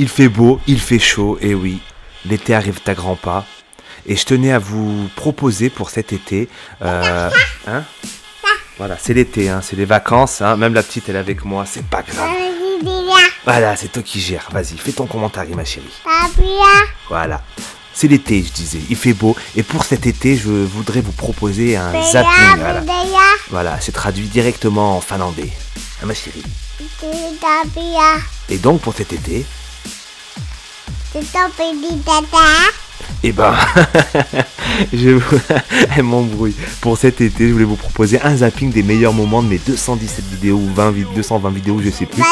Il fait beau, il fait chaud, et oui, l'été arrive à grands pas. Et je tenais à vous proposer pour cet été, hein, voilà, c'est l'été, hein, c'est les vacances, hein, même la petite elle est avec moi, c'est pas grave. Voilà, c'est toi qui gères, vas-y, fais ton commentaire ma chérie. Voilà, c'est l'été je disais, il fait beau, et pour cet été je voudrais vous proposer un zapping, voilà. Voilà, c'est traduit directement en finlandais, hein, ma chérie. Et donc pour cet été, et ben, elle m'embrouille. Pour cet été, je voulais vous proposer un zapping des meilleurs moments de mes 217 vidéos ou 220 vidéos, je sais plus.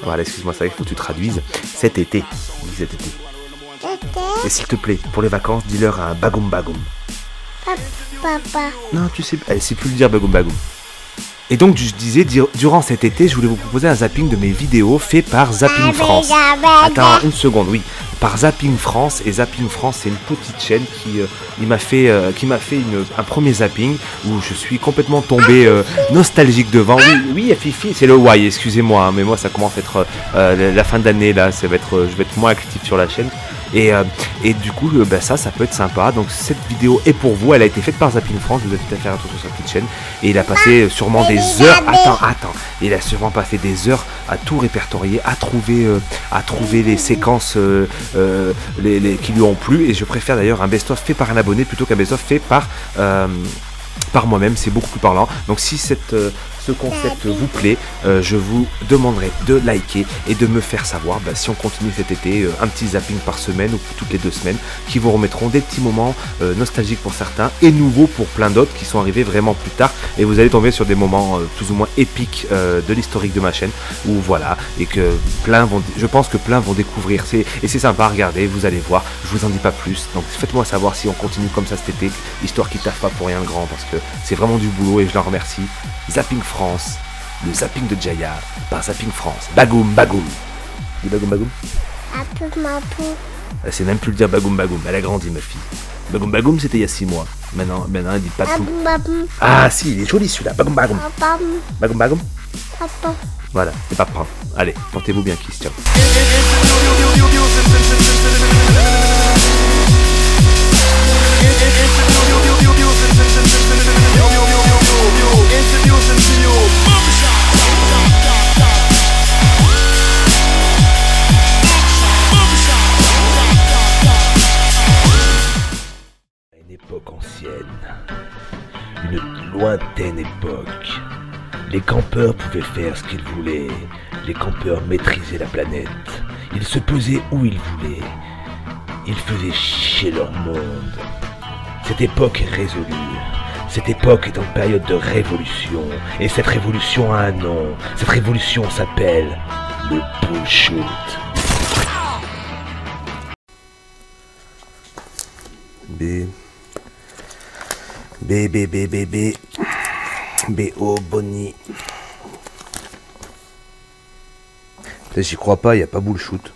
Voilà, excuse-moi, c'est vrai qu'il faut que tu traduises. Cet été, dis cet été. Et s'il te plaît, pour les vacances, dis-leur un bagoum bagoum. Papa. Non, tu sais, elle sait plus le dire bagoum bagoum. Et donc, je disais, durant cet été, je voulais vous proposer un zapping de mes vidéos fait par Zapping France. Attends, une seconde, oui. Par Zapping France, et Zapping France, c'est une petite chaîne qui m'a fait un premier zapping où je suis complètement tombé nostalgique devant. Oui, Fifi, c'est le why, excusez-moi, hein, mais moi ça commence à être la fin d'année là, je vais être moins actif sur la chaîne. Et du coup, ça peut être sympa. Donc cette vidéo est pour vous, elle a été faite par Zapping France, vous êtes à faire attention sur sa petite chaîne. Et il a passé sûrement des heures, il a sûrement passé des heures à tout répertorier, à trouver les séquences qui lui ont plu. Et je préfère d'ailleurs un best-of fait par un abonné plutôt qu'un best-of fait par moi-même, c'est beaucoup plus parlant. Donc si ce concept vous plaît, je vous demanderai de liker et de me faire savoir si on continue cet été, un petit zapping par semaine ou toutes les 2 semaines qui vous remettront des petits moments nostalgiques pour certains et nouveaux pour plein d'autres qui sont arrivés vraiment plus tard, et vous allez tomber sur des moments plus ou moins épiques de l'historique de ma chaîne, où voilà, et que je pense que plein vont découvrir, et c'est sympa à regarder, vous allez voir, je vous en dis pas plus. Donc faites-moi savoir si on continue comme ça cet été, histoire qu'ils taffent pas pour rien de grand, parce que c'est vraiment du boulot et je leur remercie. Zapping France, le zapping de Jaya par Zapping France. Bagoum bagoum. Dis bagoum bagoum. Elle sait même plus le dire bagoum bagoum, elle a grandi ma fille. Bagoum bagoum c'était il y a 6 mois. Maintenant elle dit pas tout. Ah si, il est joli celui-là. Bagoum bagoum. Bagoum bagoum. Voilà, c'est papa. Allez, portez-vous bien, Christian. Une époque ancienne, une lointaine époque. Les campeurs pouvaient faire ce qu'ils voulaient. Les campeurs maîtrisaient la planète. Ils se posaient où ils voulaient. Ils faisaient chier leur monde. Cette époque est résolue. Cette époque est en période de révolution. Et cette révolution a un nom. Cette révolution s'appelle le bullshit. B.O. Bonnie. J'y crois pas, il n'y a pas bullshit.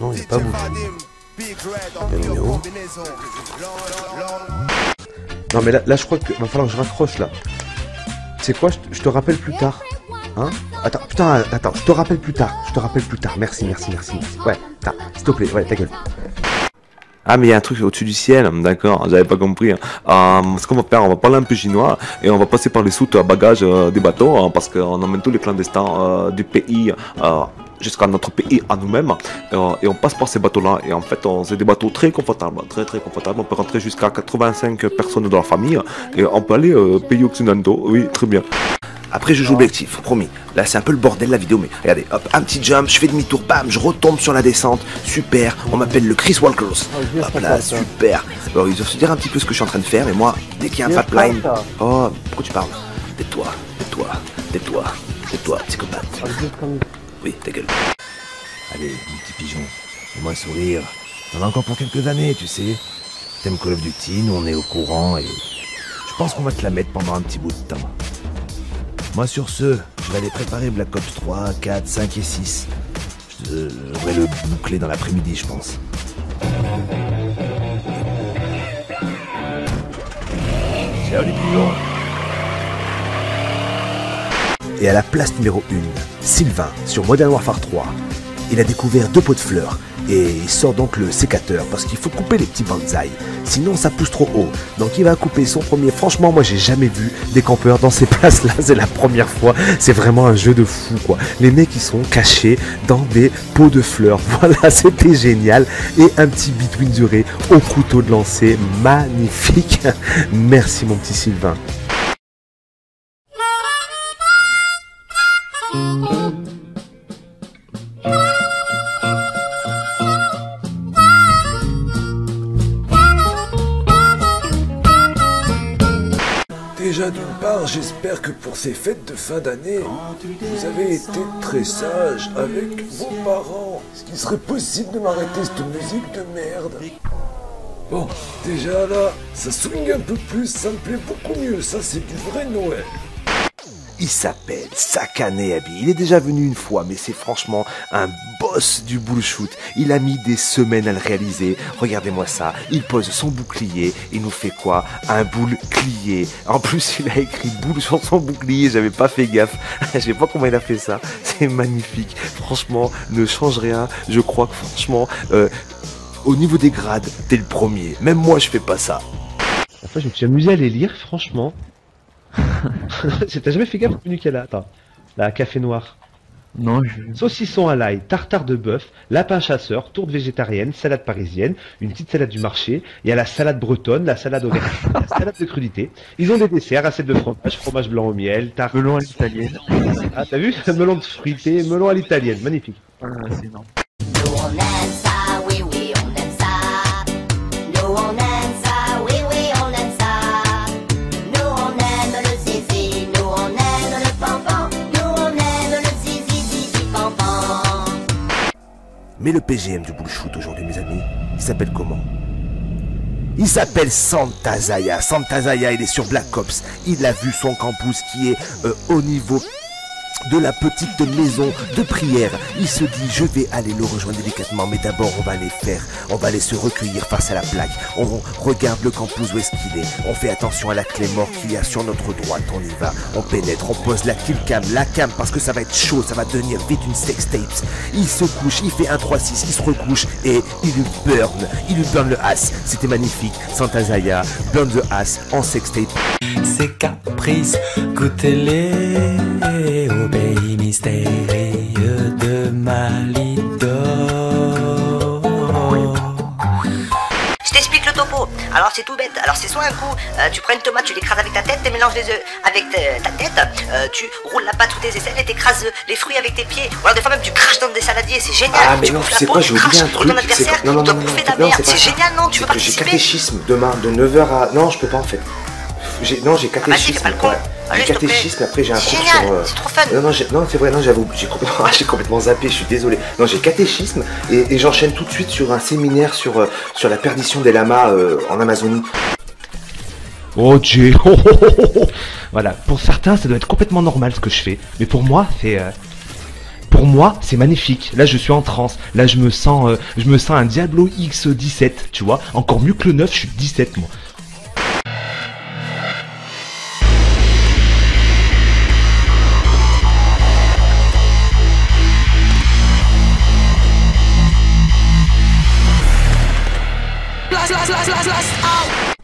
Non, il n'y a pas bullshit. Non mais là je crois que va falloir que je raccroche là. C'est quoi, je te rappelle plus tard. Hein? Attends, je te rappelle plus tard. Merci. Ouais, s'il te plaît, ouais, ta gueule. Ah mais il y a un truc au-dessus du ciel, d'accord, j'avais pas compris. Ce qu'on va faire, on va parler un peu chinois et on va passer par les soutes à bagages des bateaux, parce qu'on emmène tous les clandestins du pays jusqu'à notre pays à nous-mêmes, et on passe par ces bateaux-là, et en fait c'est des bateaux très confortables, très confortables, on peut rentrer jusqu'à 85 personnes dans la famille, et on peut aller pays occidentaux, oui, très bien. Après je joue objectif, promis. Là c'est un peu le bordel la vidéo, mais regardez, hop, un petit jump, je fais demi-tour, bam, je retombe sur la descente, super, on m'appelle le Chris Walkers. Hop là, super. Alors ils doivent se dire un petit peu ce que je suis en train de faire, mais moi, dès qu'il y a un pipeline... Oh, pourquoi tu parles? Tais-toi, psychopathe. Oui, ta gueule. Allez, mon petit pigeon, fais-moi sourire. T'en as encore pour quelques années, tu sais. T'aimes Call of Duty, nous on est au courant, et... je pense qu'on va te la mettre pendant un petit bout de temps. Moi sur ce, je vais aller préparer Black Ops 3, 4, 5 et 6. Je vais le boucler dans l'après-midi, je pense. Ciao les pigeons. Et à la place numéro 1, Sylvain sur Modern Warfare 3. Il a découvert 2 pots de fleurs et il sort donc le sécateur parce qu'il faut couper les petits bonsaïs, sinon ça pousse trop haut. Donc il va couper son premier. Franchement, moi j'ai jamais vu des campeurs dans ces places-là, c'est la première fois. C'est vraiment un jeu de fou quoi. Les mecs ils sont cachés dans des pots de fleurs. Voilà, c'était génial. Et un petit between duré au couteau de lancer, magnifique. Merci mon petit Sylvain. Déjà d'une part, j'espère que pour ces fêtes de fin d'année, vous avez été très sages avec vos parents. Est-ce qu'il serait possible de m'arrêter cette musique de merde? Bon, déjà là, ça swing un peu plus, ça me plaît beaucoup mieux, ça c'est du vrai Noël. Il s'appelle Sakane Abi. Il est déjà venu une fois, mais c'est franchement un boss du bullshoot. Il a mis des semaines à le réaliser. Regardez-moi ça. Il pose son bouclier. Il nous fait quoi? Un bouclier. En plus, il a écrit boule sur son bouclier. J'avais pas fait gaffe. Je sais pas comment il a fait ça. C'est magnifique. Franchement, ne change rien. Je crois que franchement, au niveau des grades, t'es le premier. Même moi, je fais pas ça. La fois, je me suis amusé à les lire, franchement. T'as jamais fait gaffe au menu qu'elle a? Attends, la café noir. Non, Saucisson à l'ail, tartare de bœuf, lapin chasseur, tourte végétarienne, salade parisienne, une petite salade du marché, il y a la salade bretonne, la salade aubergine, la salade de crudité. Ils ont des desserts, assiette de fromage, fromage blanc au miel, tarte. melon à l'italienne. Ah, t'as vu? Melon de fruité, melon à l'italienne, magnifique. Ah, c'est énorme. Nous on aime ça, oui oui on aime ça. Nous on aime ça, oui oui on aime ça. Nous on aime le zizi, nous on aime le fanfan. Nous on aime le zizi zizi fanfan. Mais le PGM du bullshoot aujourd'hui, mes amis, il s'appelle comment? Il s'appelle Santazaya. Santazaya, il est sur Black Ops. Il a vu son campus qui est au niveau de la petite maison de prière. Il se dit, je vais aller le rejoindre délicatement, mais d'abord on va aller faire, on va aller se recueillir face à la plaque. On regarde le campus où est-ce qu'il est. On fait attention à la clé mort qu'il y a sur notre droite. On y va, on pénètre, on pose la killcam, la cam, parce que ça va être chaud, ça va devenir vite une sextape. Il se couche, il fait un 3-6, il se recouche et il lui burn le ass. C'était magnifique. Santazaya, burn the ass en sextape. Ces caprices, goûtez-les au pays mystérieux de Malito. Je t'explique le topo. Alors c'est tout bête. Alors c'est soit un coup, tu prends une tomate, tu l'écrases avec ta tête, tu mélanges les œufs avec ta tête, tu roules la pâte sous tes aisselles et t'écrases les fruits avec tes pieds. Ou alors des fois même tu craches dans des saladiers, c'est génial. Ah mais tu non, bouffes tu la sais peau, quoi, tu j'ai oublié un craches, truc. ton adversaire, Non, il doit bouffer ta merde. C'est génial, non? Tu veux J'ai participer? catéchisme demain de 9h à... Non, je peux pas en fait. J'ai catéchisme. fais pas le con. J'ai Allez, s'il te plaît. catéchisme, après j'ai un cours Génial, sur... c'est trop fun. Non, c'est vrai, non, j'avoue, j'ai complètement zappé, je suis désolé. Non, j'ai catéchisme et j'enchaîne tout de suite sur un séminaire sur la perdition des lamas en Amazonie. Oh Dieu. Voilà, pour certains ça doit être complètement normal ce que je fais, mais pour moi c'est... Pour moi, c'est magnifique. Là, je suis en transe. Là, je me sens un Diablo X17, tu vois. Encore mieux que le 9, je suis 17, moi.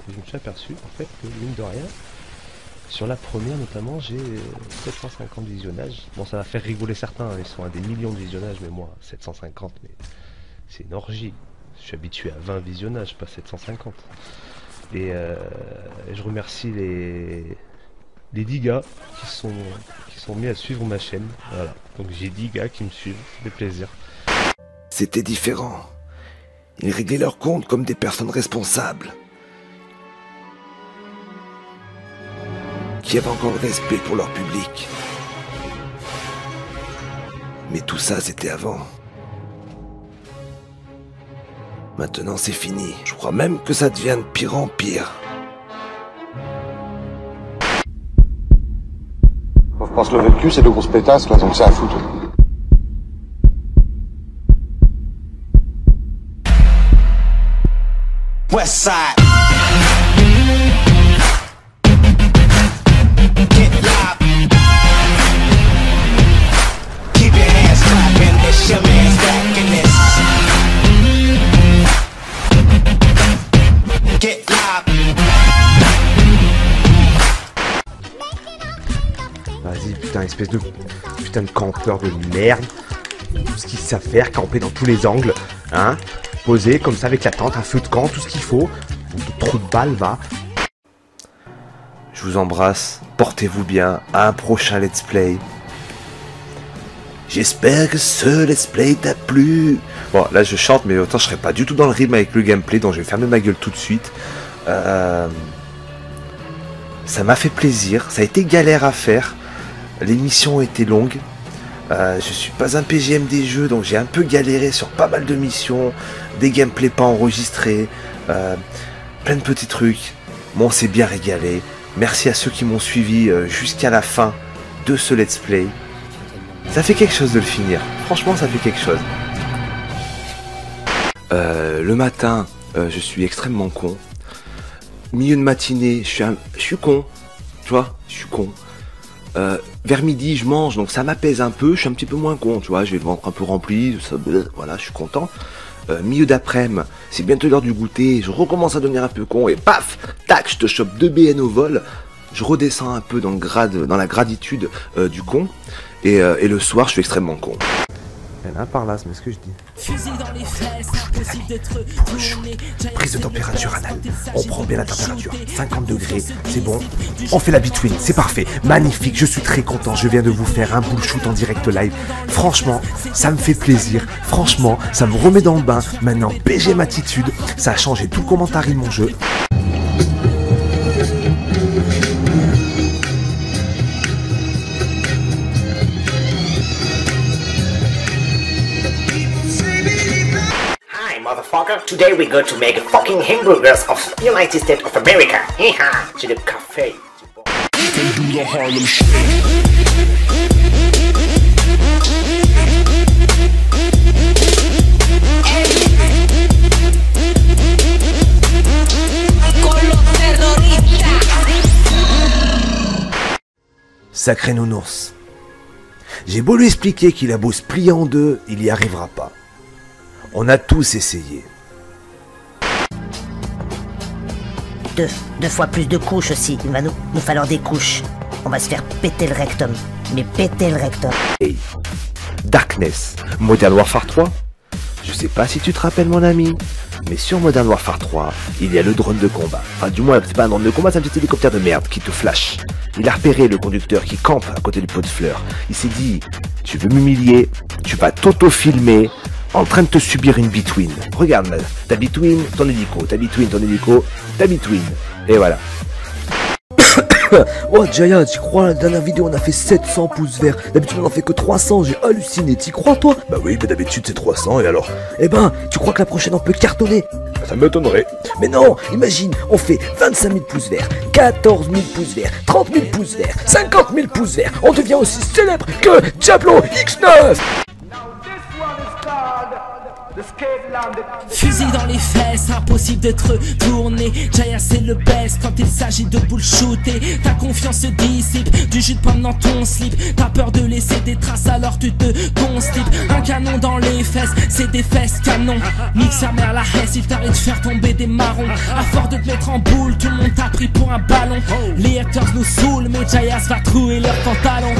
Je me suis aperçu, en fait, que mine de rien, sur la première notamment, j'ai 750 visionnages. Bon, ça va faire rigoler certains, ils sont à des millions de visionnages, mais moi, 750, mais c'est une orgie. Je suis habitué à 20 visionnages, pas 750. Et je remercie les 10 gars qui sont mis à suivre ma chaîne. Voilà, donc j'ai 10 gars qui me suivent, des plaisirs. C'était différent. Ils réglaient leurs comptes comme des personnes responsables. Qui avaient encore le respect pour leur public. Mais tout ça, c'était avant. Maintenant, c'est fini. Je crois même que ça devient de pire en pire. Faut pas se lever le cul, c'est de grosses pétasses, là, donc c'est à foutre. Westside. espèce de putain de campeur de merde. Tout ce qu'ils savent faire, camper dans tous les angles, hein. Poser comme ça avec la tente, un feu de camp, tout ce qu'il faut. De trou de balle, va. Je vous embrasse, portez-vous bien, à un prochain let's play. J'espère que ce let's play t'a plu. Bon, là je chante, mais autant je serai pas du tout dans le rythme avec le gameplay, donc je vais fermer ma gueule tout de suite. Ça m'a fait plaisir, ça a été galère à faire. L'émission était longue. Je suis pas un PGM des jeux, donc j'ai un peu galéré sur pas mal de missions, des gameplays pas enregistrés, plein de petits trucs. Bon, on s'est bien régalé. Merci à ceux qui m'ont suivi jusqu'à la fin de ce let's play. Ça fait quelque chose de le finir. Franchement, ça fait quelque chose. Le matin, je suis extrêmement con. Milieu de matinée, je suis con. Tu vois, je suis con. Vers midi, je mange, donc ça m'apaise un peu. Je suis un petit peu moins con, tu vois. J'ai le ventre un peu rempli. Ça, voilà, je suis content. Milieu d'après-midi, c'est bientôt l'heure du goûter. Je recommence à devenir un peu con et paf, tac, je te chope 2 BN au vol. Je redescends un peu dans le grade, dans la gratitude du con. Et le soir, je suis extrêmement con. Il y en a un par là, c'est ce que je dis. Prise de température anale. On prend bien la température. 50 degrés, c'est bon. On fait la between, c'est parfait. Magnifique, je suis très content. Je viens de vous faire un bullshoot en direct live. Franchement, ça me fait plaisir. Franchement, ça me remet dans le bain. Maintenant, PGM attitude. Ça a changé tout le commentaire de mon jeu. Motherfucker, today we go to make fucking hamburgers of United States of America. Haha, to the cafe. Sacré nounours. J'ai beau lui expliquer qu'il a beau se plier en deux, il n'y arrivera pas. On a tous essayé. Deux fois plus de couches aussi. Il va nous falloir des couches. On va se faire péter le rectum. Mais péter le rectum. Hey, Darkness, Modern Warfare 3. Je sais pas si tu te rappelles mon ami, mais sur Modern Warfare 3, il y a le drone de combat. Enfin du moins, c'est pas un drone de combat, c'est un petit hélicoptère de merde qui te flash. Il a repéré le conducteur qui campe à côté du pot de fleurs. Il s'est dit, tu veux m'humilier, tu vas t'auto-filmer en train de te subir une between. Regarde là, ta between, ton hélico, ta between, ton hélico, ta between. Et voilà. Oh Jaya, t'y crois, la dernière vidéo on a fait 700 pouces verts. D'habitude on en fait que 300, j'ai halluciné, t'y crois toi? Bah oui, mais d'habitude c'est 300 et alors? Eh ben, tu crois que la prochaine on peut cartonner? Ça m'étonnerait. Mais non, imagine, on fait 25 000 pouces verts, 14 000 pouces verts, 30 000 pouces verts, 50 000 pouces verts. On devient aussi célèbre que Diablo X9. Fusil dans les fesses, impossible d'être tourné. Jaya c'est le best quand il s'agit de bullshooter. Ta confiance se dissipe, du jus de pomme dans ton slip. T'as peur de laisser des traces alors tu te constipes. Un canon dans les fesses, c'est des fesses canon. Nique sa mère la hesse, il t'arrête de faire tomber des marrons. À force de te mettre en boule, tout le monde t'a pris pour un ballon. Les haters nous saoulent, mais Jaya va trouer leurs pantalons.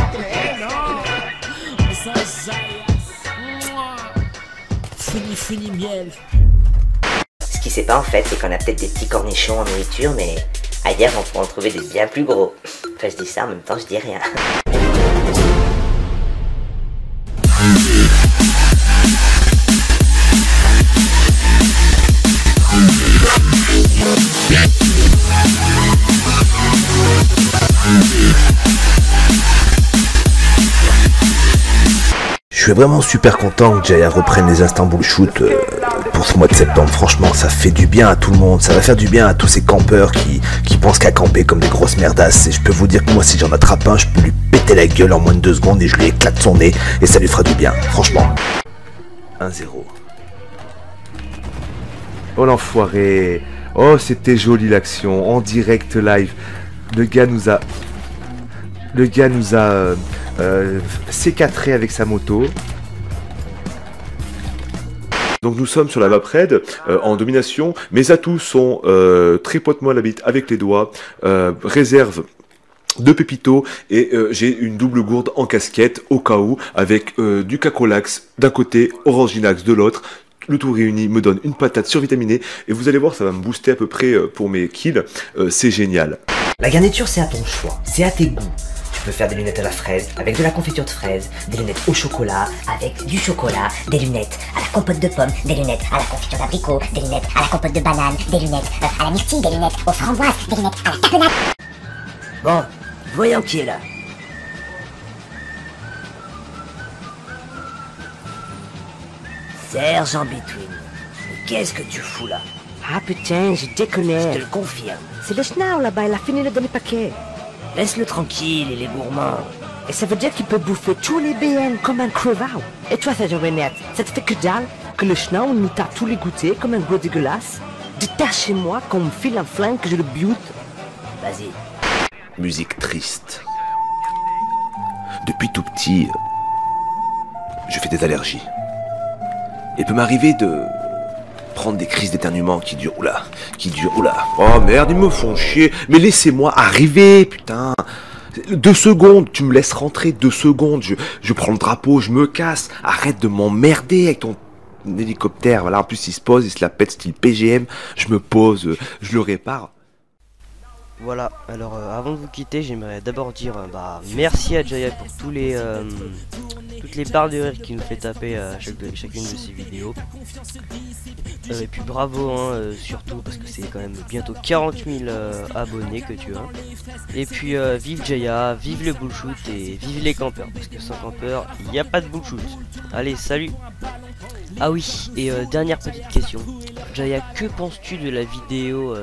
Funi miel. Ce qui sait pas en fait, c'est qu'on a peut-être des petits cornichons en nourriture, mais ailleurs on pourra en trouver des bien plus gros. Enfin je dis ça en même temps je dis rien. Je suis vraiment super content que Jaya reprenne les instants bullshoot pour ce mois de septembre. Franchement, ça fait du bien à tout le monde. Ça va faire du bien à tous ces campeurs qui pensent qu'à camper comme des grosses merdasses. Et je peux vous dire que moi, si j'en attrape un, je peux lui péter la gueule en moins de 2 secondes et je lui éclate son nez. Et ça lui fera du bien, franchement. 1-0. Oh l'enfoiré. Oh, c'était joli l'action. En direct live. Le gars nous a C4 avec sa moto. Donc nous sommes sur la map raid en domination. Mes atouts sont tripote-moi la bite avec les doigts, réserve 2 pépitos et j'ai une double gourde en casquette au cas où avec du cacolax d'un côté, oranginax de l'autre. Le tout réuni me donne une patate survitaminée et vous allez voir, ça va me booster à peu près pour mes kills. C'est génial. La garniture, c'est à ton choix, c'est à tes goûts. Tu peux faire des lunettes à la fraise avec de la confiture de fraise, des lunettes au chocolat avec du chocolat, des lunettes à la compote de pommes, des lunettes à la confiture d'abricot, des lunettes à la compote de banane, des lunettes à la myrtille, des lunettes aux framboises, des lunettes à la tapenade. Bon, voyons qui est là. Serge en between. Mais qu'est-ce que tu fous là? Ah putain, je déconne. Je te le confirme. C'est le schnaur là-bas, il a fini le dernier paquet. Laisse-le tranquille, il est gourmand. Et ça veut dire qu'il peut bouffer tous les BN comme un crevard. Et toi, cette net, ça te fait que dalle que le schnaur nous t'a tous les goûter comme un gros dégueulasse? Détachez-moi qu'on me file un flingue que je le bute. Vas-y. Musique triste. Depuis tout petit, je fais des allergies. Il peut m'arriver de prendre des crises d'éternuement qui durent, oula. Oh merde, ils me font chier. Mais laissez-moi arriver, putain. 2 secondes, tu me laisses rentrer 2 secondes. Je prends le drapeau, je me casse. Arrête de m'emmerder avec ton hélicoptère. Voilà, en plus il se pose, il se la pète style PGM. Je me pose, je le répare. Voilà, alors avant de vous quitter, j'aimerais d'abord dire merci à Jaya pour toutes les barres de rire qu'il nous fait taper à chacune de ses vidéos. Et puis bravo surtout parce que c'est quand même bientôt 40 000 abonnés que tu as. Et puis vive Jaya, vive le bullshoot et vive les campeurs, parce que sans campeurs, il n'y a pas de bullshoot. Allez, salut. Ah oui, et dernière petite question. Jaya, que penses-tu de la vidéo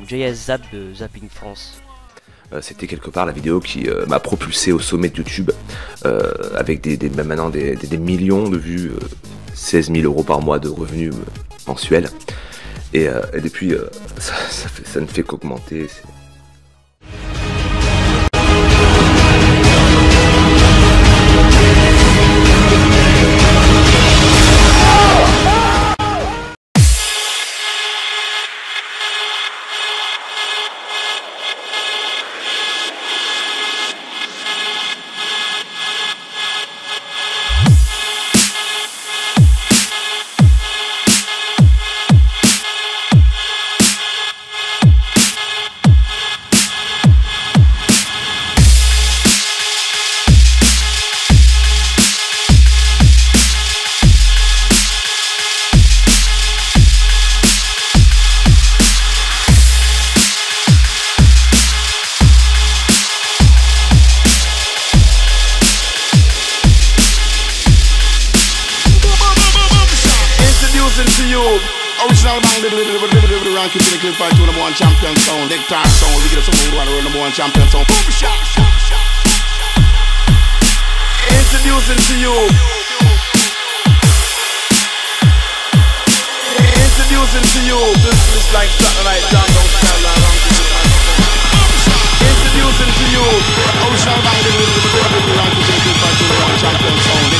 Jaya Zap de Zapping France? C'était quelque part la vidéo qui m'a propulsé au sommet de YouTube avec maintenant des millions de vues, 16 000 € par mois de revenus mensuels. Et depuis, ça ne fait qu'augmenter. Original bang, the rank is the clip part to number 1 champion sound. Leg tar sound, we get some more number 1 champion sound. Boom shot. Introducing to you. Introducing to you. This is like Saturday Night Jam, don't tell around. Introducing to you. Original bang, the rank is the clip part to number 1 champion sound.